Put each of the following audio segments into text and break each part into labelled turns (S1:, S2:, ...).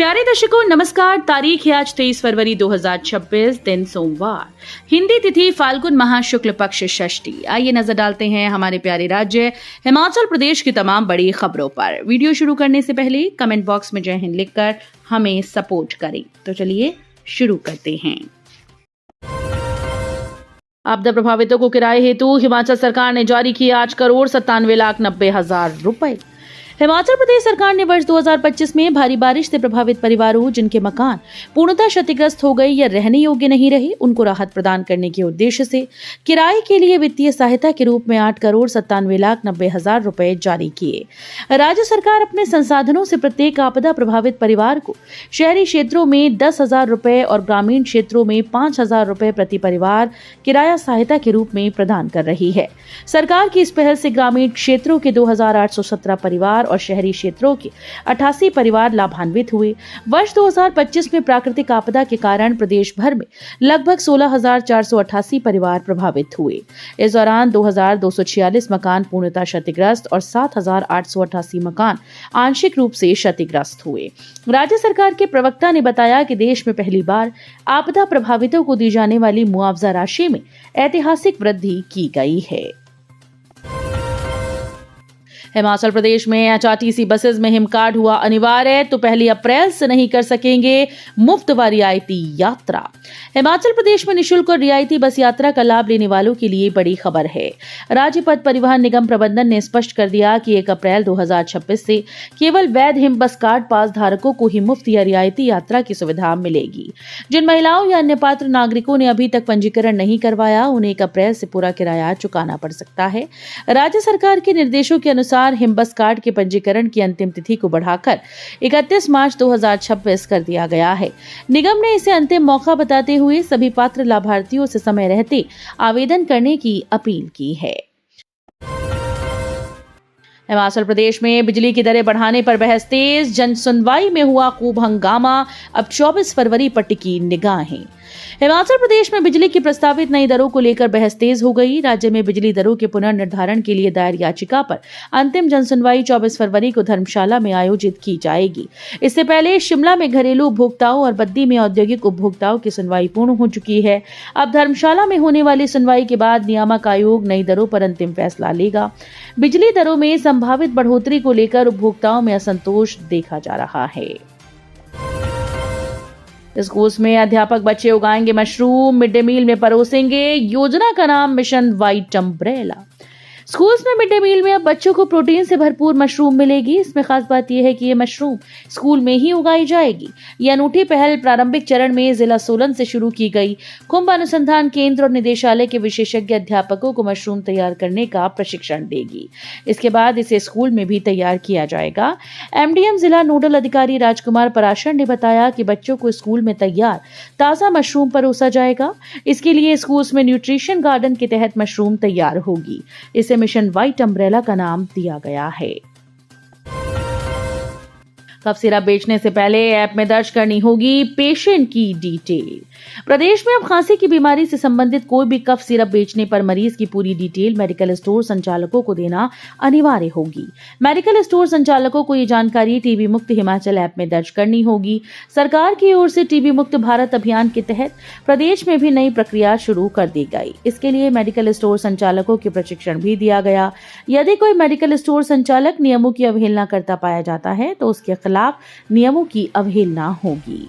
S1: प्यारे दर्शकों नमस्कार। तारीख है आज 23 फरवरी 2026, दिन सोमवार। हिंदी तिथि फाल्गुन माह शुक्ल पक्ष षष्ठी। आइए नजर डालते हैं हमारे प्यारे राज्य हिमाचल प्रदेश की तमाम बड़ी खबरों पर। वीडियो शुरू करने से पहले कमेंट बॉक्स में जय हिंद लिखकर हमें सपोर्ट करें। तो चलिए शुरू करते हैं। आपदा प्रभावितों को किराए हेतु हिमाचल सरकार ने जारी किए 8,97,90,000 रुपए। हिमाचल प्रदेश सरकार ने वर्ष 2025 में भारी बारिश से प्रभावित परिवारों जिनके मकान पूर्णतः क्षतिग्रस्त हो गए या रहने योग्य नहीं रहे, उनको राहत प्रदान करने के उद्देश्य से किराए के लिए वित्तीय सहायता के रूप में 8,97,90,000 रुपए जारी किए। राज्य सरकार अपने संसाधनों से प्रत्येक आपदा प्रभावित परिवार को शहरी क्षेत्रों में 10,000 रुपए और ग्रामीण क्षेत्रों में 5,000 रुपए प्रति परिवार किराया सहायता के रूप में प्रदान कर रही है। सरकार की इस पहल से ग्रामीण क्षेत्रों के 2,817 परिवार और शहरी क्षेत्रों के 88 परिवार लाभान्वित हुए। वर्ष 2025 में प्राकृतिक आपदा के कारण प्रदेश भर में लगभग 16,488 परिवार प्रभावित हुए। इस दौरान 2,246 मकान पूर्णतः क्षतिग्रस्त और 7,888 मकान आंशिक रूप से क्षतिग्रस्त हुए। राज्य सरकार के प्रवक्ता ने बताया कि देश में पहली बार आपदा प्रभावितों को दी जाने वाली मुआवजा राशि में ऐतिहासिक वृद्धि की गई है। हिमाचल प्रदेश में एचआरटीसी बसेस में हिम कार्ड हुआ अनिवार्य, तो 1 अप्रैल से नहीं कर सकेंगे मुफ्त व रियायती यात्रा। हिमाचल प्रदेश में निःशुल्क और रियायती बस यात्रा का लाभ लेने वालों के लिए बड़ी खबर है। राज्य पथ परिवहन निगम प्रबंधन ने स्पष्ट कर दिया कि 1 अप्रैल 2026 से केवल वैध हिम बस कार्ड पास धारकों को ही मुफ्त या रियायती यात्रा की सुविधा मिलेगी। जिन महिलाओं या अन्य पात्र नागरिकों ने अभी तक पंजीकरण नहीं करवाया, उन्हें 1 अप्रैल से पूरा किराया चुकाना पड़ सकता है। राज्य सरकार के निर्देशों के अनुसार हिम बस कार्ड के पंजीकरण की अंतिम तिथि को बढ़ाकर 31 मार्च 2026 कर दिया गया है। निगम ने इसे अंतिम मौका बताते हुए सभी पात्र लाभार्थियों से समय रहते आवेदन करने की अपील की है। हिमाचल प्रदेश में बिजली की दरें बढ़ाने पर बहस तेज। जन सुनवाई में हुआ खूब हंगामा। अब 24 फरवरी पर टिकी निगाहें। हिमाचल प्रदेश में बिजली की प्रस्तावित नई दरों को लेकर बहस तेज हो गई। राज्य में बिजली दरों के पुनर्निर्धारण के लिए दायर याचिका पर अंतिम जनसुनवाई 24 फरवरी को धर्मशाला में आयोजित की जाएगी। इससे पहले शिमला में घरेलू उपभोक्ताओं और बद्दी में औद्योगिक उपभोक्ताओं की सुनवाई पूर्ण हो चुकी है। अब धर्मशाला में होने वाली सुनवाई के बाद नियामक आयोग नई दरों पर अंतिम फैसला लेगा। बिजली दरों में संभावित बढ़ोतरी को लेकर उपभोक्ताओं में असंतोष देखा जा रहा है। स्कूल्स में अध्यापक बच्चे उगाएंगे मशरूम, मिड डे मील में परोसेंगे। योजना का नाम मिशन व्हाइट अम्ब्रेला। स्कूल्स में मिड डे मील में अब बच्चों को प्रोटीन से भरपूर मशरूम मिलेगी। इसमें खास बात यह है कि ये मशरूम स्कूल में ही उगाई जाएगी। ये अनूठी पहल प्रारंभिक चरण में जिला सोलन से शुरू की गई। कुंभ अनुसंधान केंद्र और निदेशालय के विशेषज्ञ अध्यापकों को मशरूम तैयार करने का प्रशिक्षण देगी। इसके बाद इसे स्कूल में भी तैयार किया जाएगा। एमडीएम जिला नोडल अधिकारी राजकुमार पराशर ने बताया कि बच्चों को स्कूल में तैयार ताजा मशरूम परोसा जाएगा। इसके लिए स्कूल्स में न्यूट्रिशन गार्डन के तहत मशरूम तैयार होगी। इसे मिशन व्हाइट अम्ब्रेला का नाम दिया गया है। कफ सिरप बेचने से पहले ऐप में दर्ज करनी होगी पेशेंट की डिटेल। प्रदेश में अब खांसी की बीमारी से संबंधित कोई भी कफ सिरप बेचने पर मरीज की पूरी डिटेल मेडिकल स्टोर संचालकों को देना अनिवार्य होगी। मेडिकल स्टोर संचालकों को ये जानकारी टीबी मुक्त हिमाचल ऐप में दर्ज करनी होगी। सरकार की ओर से टीबी मुक्त भारत अभियान के तहत प्रदेश में भी नई प्रक्रिया शुरू कर दी गई। इसके लिए मेडिकल स्टोर संचालकों के प्रशिक्षण भी दिया गया। यदि कोई मेडिकल स्टोर संचालक नियमों की अवहेलना करता पाया जाता है तो उसके खिलाफ नियमों की अवहेलना होगी।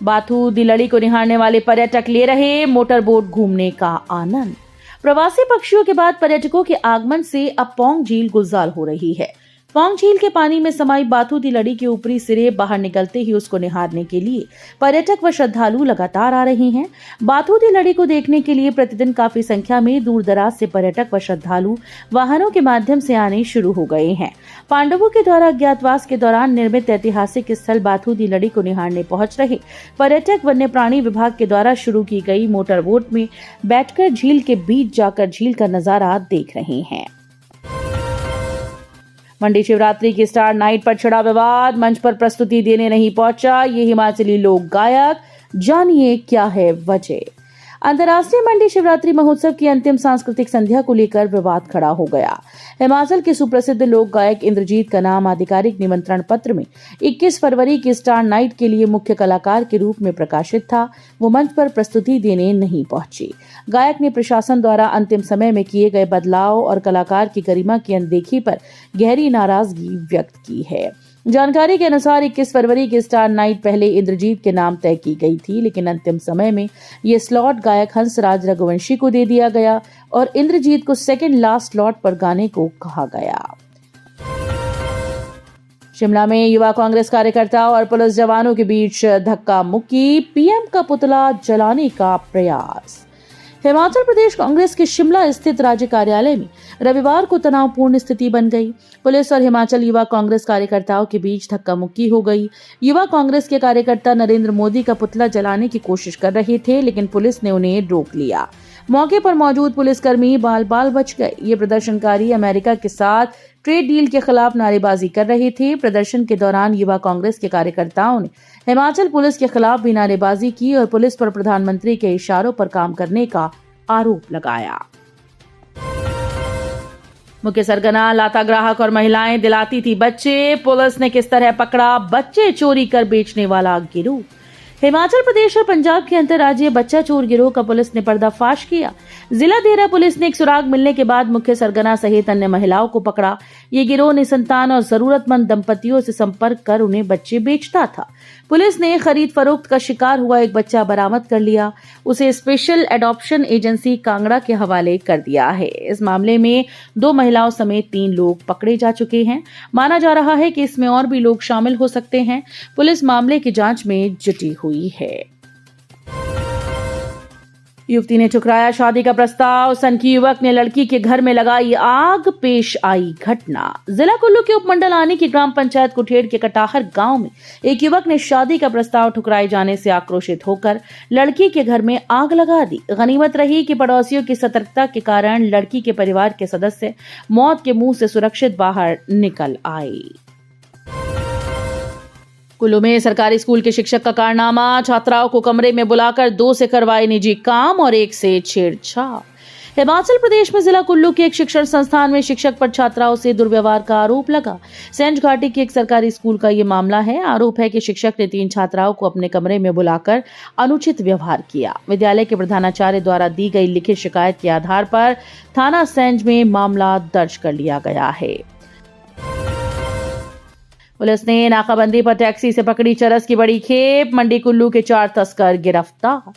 S1: बाथू दिलड़ी को निहारने वाले पर्यटक ले रहे मोटर बोट घूमने का आनंद। प्रवासी पक्षियों के बाद पर्यटकों के आगमन से अब पौंग झील गुलजार हो रही है। पौंग झील के पानी में समाई बाथू दिलड़ी के ऊपरी सिरे बाहर निकलते ही उसको निहारने के लिए पर्यटक व श्रद्धालु लगातार आ रहे हैं। बाथू दिलड़ी को देखने के लिए प्रतिदिन काफी संख्या में दूर दराज से पर्यटक व श्रद्धालु वाहनों के माध्यम से आने शुरू हो गए हैं। पांडवों के द्वारा अज्ञातवास के दौरान निर्मित ऐतिहासिक स्थल बाथू दिलड़ी को निहारने पहुंच रहे पर्यटक वन्य प्राणी विभाग के द्वारा शुरू की गई मोटर बोट में बैठकर झील के बीच जाकर झील का नजारा देख रहे हैं। मंडी शिवरात्रि की स्टार नाइट पर छिड़ा विवाद। मंच पर प्रस्तुति देने नहीं पहुंचा ये हिमाचली लोक गायक। जानिए क्या है वजह। अंतर्राष्ट्रीय मंडी शिवरात्रि महोत्सव की अंतिम सांस्कृतिक संध्या को लेकर विवाद खड़ा हो गया। हिमाचल के सुप्रसिद्ध लोक गायक इंद्रजीत का नाम आधिकारिक निमंत्रण पत्र में 21 फरवरी की स्टार नाइट के लिए मुख्य कलाकार के रूप में प्रकाशित था। वो मंच पर प्रस्तुति देने नहीं पहुंची। गायक ने प्रशासन द्वारा अंतिम समय में किए गए बदलाव और कलाकार की गरिमा की अनदेखी पर गहरी नाराजगी व्यक्त की है। जानकारी के अनुसार 21 फरवरी की स्टार नाइट पहले इंद्रजीत के नाम तय की गई थी, लेकिन अंतिम समय में ये स्लॉट गायक हंसराज रघुवंशी को दे दिया गया और इंद्रजीत को सेकंड लास्ट स्लॉट पर गाने को कहा गया। शिमला में युवा कांग्रेस कार्यकर्ताओं और पुलिस जवानों के बीच धक्का मुक्की, पीएम का पुतला जलाने का प्रयास। हिमाचल प्रदेश कांग्रेस के शिमला स्थित राज्य कार्यालय में रविवार को तनावपूर्ण स्थिति बन गई। पुलिस और हिमाचल युवा कांग्रेस कार्यकर्ताओं के बीच धक्का मुक्की हो गई। युवा कांग्रेस के कार्यकर्ता नरेंद्र मोदी का पुतला जलाने की कोशिश कर रहे थे, लेकिन पुलिस ने उन्हें रोक लिया। मौके पर मौजूद पुलिसकर्मी बाल बाल बच गए। ये प्रदर्शनकारी अमेरिका के साथ ट्रेड डील के खिलाफ नारेबाजी कर रहे थे। प्रदर्शन के दौरान युवा कांग्रेस के कार्यकर्ताओं ने हिमाचल पुलिस के खिलाफ भी नारेबाजी की और पुलिस पर प्रधानमंत्री के इशारों पर काम करने का आरोप लगाया। मुख्य सरगना लाता ग्राहक और महिलाएं दिलाती थी बच्चे, पुलिस ने किस तरह पकड़ा बच्चे चोरी कर बेचने वाला गिरोह। हिमाचल प्रदेश और पंजाब के अंतर्राज्यीय बच्चा चोर गिरोह का पुलिस ने पर्दाफाश किया। जिला देहरा पुलिस ने एक सुराग मिलने के बाद मुख्य सरगना सहित अन्य महिलाओं को पकड़ा। ये गिरोह निसंतान और जरूरतमंद दंपतियों से संपर्क कर उन्हें बच्चे बेचता था। पुलिस ने खरीद फरोख्त का शिकार हुआ एक बच्चा बरामद कर लिया। उसे स्पेशल एडॉप्शन एजेंसी कांगड़ा के हवाले कर दिया है। इस मामले में 2 महिलाओं समेत 3 लोग पकड़े जा चुके हैं। माना जा रहा है कि इसमें और भी लोग शामिल हो सकते हैं। पुलिस मामले की जांच में जुटी हुई है। युवती ने ठुकराया शादी का प्रस्ताव, सनकी युवक ने लड़की के घर में लगाई आग, पेश आई घटना। जिला कुल्लू के उपमंडल आनी की ग्राम पंचायत कुठेड़ के कटाहर गांव में एक युवक ने शादी का प्रस्ताव ठुकराए जाने से आक्रोशित होकर लड़की के घर में आग लगा दी। गनीमत रही कि पड़ोसियों की सतर्कता के कारण लड़की के परिवार के सदस्य मौत के मुंह से सुरक्षित बाहर निकल आए। कुल्लू में सरकारी स्कूल के शिक्षक का कारनामा, छात्राओं को कमरे में बुलाकर 2 से करवाए निजी काम और 1 से छेड़छाड़। हिमाचल प्रदेश में जिला कुल्लू के एक शिक्षण संस्थान में शिक्षक पर छात्राओं से दुर्व्यवहार का आरोप लगा। सेंज घाटी के एक सरकारी स्कूल का ये मामला है। आरोप है कि शिक्षक ने 3 छात्राओं को अपने कमरे में बुलाकर अनुचित व्यवहार किया। विद्यालय के प्रधानाचार्य द्वारा दी गई लिखित शिकायत के आधार पर थाना सेंज में मामला दर्ज कर लिया गया है। पुलिस ने नाकाबंदी पर टैक्सी से पकड़ी चरस की बड़ी खेप, मंडी कुल्लू के 4 तस्कर गिरफ्तार।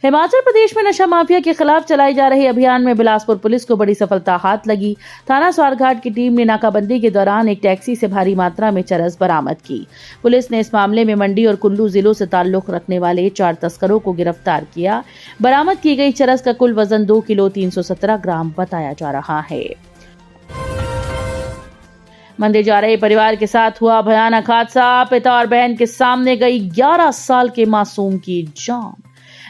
S1: हिमाचल प्रदेश में नशा माफिया के खिलाफ चलाए जा रहे अभियान में बिलासपुर पुलिस को बड़ी सफलता हाथ लगी। थाना स्वारघाट की टीम ने नाकाबंदी के दौरान एक टैक्सी से भारी मात्रा में चरस बरामद की। पुलिस ने इस मामले में मंडी और कुल्लू जिलों से ताल्लुक रखने वाले 4 तस्करों को गिरफ्तार किया। बरामद की गई चरस का कुल वजन 2 किलो 317 ग्राम बताया जा रहा है। मंदिर जा रहे परिवार के साथ हुआ भयानक हादसा, पिता और बहन के सामने गई 11 साल के मासूम की जान।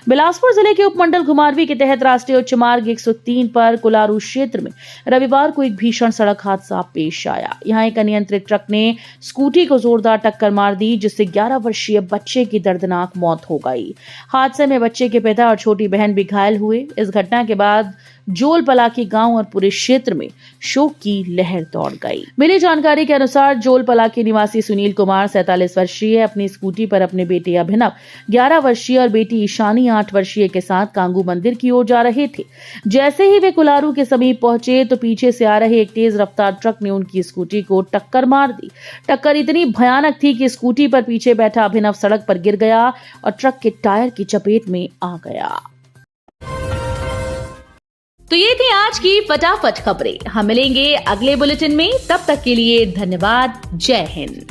S1: बिलासपुर जिले के उपमंडल घुमारवी के तहत राष्ट्रीय उच्च मार्ग 103 पर कुलारू क्षेत्र में रविवार को एक भीषण सड़क हादसा पेश आया। यहां एक अनियंत्रित ट्रक ने स्कूटी को जोरदार टक्कर मार दी, जिससे 11 वर्षीय बच्चे की दर्दनाक मौत हो गई। हादसे में बच्चे के पिता और छोटी बहन भी घायल हुए। इस घटना के बाद जोल पलाकी गांव और पूरे क्षेत्र में शोक की लहर दौड़ गई। मिली जानकारी के अनुसार जोल पलाकी निवासी सुनील कुमार 47 वर्षीय अपनी स्कूटी पर अपने बेटे अभिनव 11 वर्षीय और बेटी ईशानी 8 वर्षीय के साथ कांगू मंदिर की ओर जा रहे थे। जैसे ही वे कुलारू के समीप पहुंचे तो पीछे से आ रहे एक तेज रफ्तार ट्रक ने उनकी स्कूटी को टक्कर मार दी। टक्कर इतनी भयानक थी कि स्कूटी पर पीछे बैठा अभिनव सड़क पर गिर गया और ट्रक के टायर की चपेट में आ गया। तो ये थी आज की फटाफट खबरें। हम मिलेंगे अगले बुलेटिन में, तब तक के लिए धन्यवाद। जय हिंद।